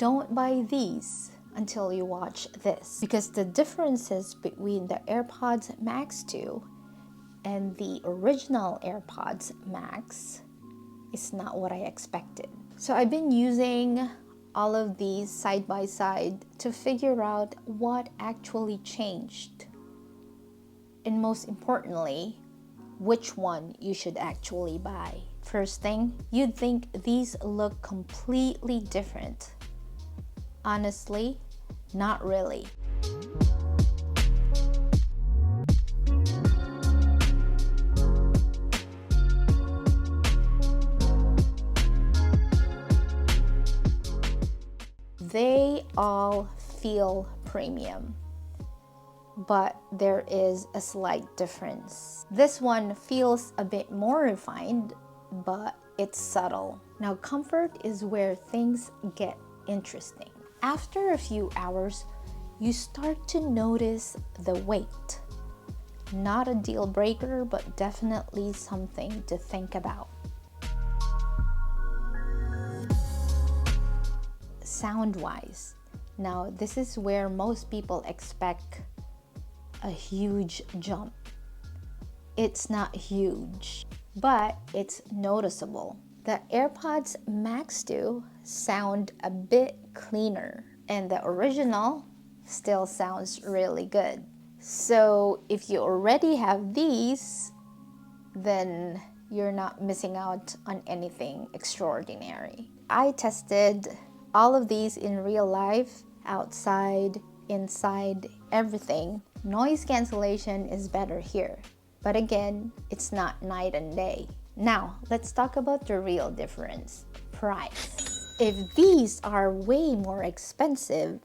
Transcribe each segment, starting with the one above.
Don't buy these until you watch this, because the differences between the AirPods Max 2 and the original AirPods Max is not what I expected. So I've been using all of these side by side to figure out what actually changed, and most importantly, which one you should actually buy. First thing, you'd think these look completely different. Honestly, not really. They all feel premium, but there is a slight difference. This one feels a bit more refined, but it's subtle. Now, comfort is where things get interesting. After a few hours, you start to notice the weight. Not a deal breaker, but definitely something to think about. Sound-wise, now this is where most people expect a huge jump. It's not huge, but it's noticeable. The AirPods Max 2 sound a bit cleaner, and the original still sounds really good. So if you already have these, then you're not missing out on anything extraordinary. I tested all of these in real life, outside, inside, everything. Noise cancellation is better here. But again, it's not night and day. Now, let's talk about the real difference. Price. If these are way more expensive,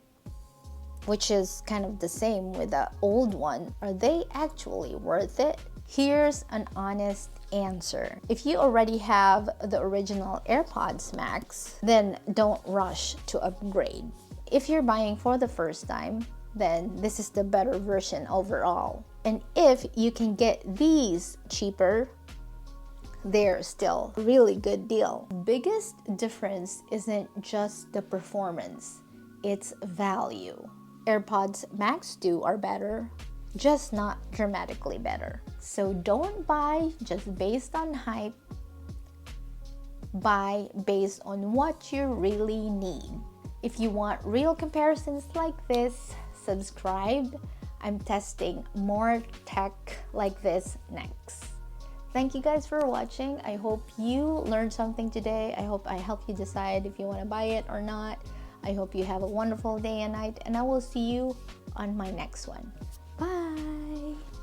which is kind of the same with the old one, are they actually worth it? Here's an honest answer. If you already have the original AirPods Max, then don't rush to upgrade. If you're buying for the first time, then this is the better version overall. And if you can get these cheaper, they're still a really good deal. Biggest difference isn't just the performance, it's value. AirPods Max 2 are better, just not dramatically better. So don't buy just based on hype. Buy based on what you really need. If you want real comparisons like this, subscribe. I'm testing more tech like this next. Thank you guys for watching. I hope you learned something today. I hope I helped you decide if you want to buy it or not. I hope you have a wonderful day and night, and I will see you on my next one. Bye!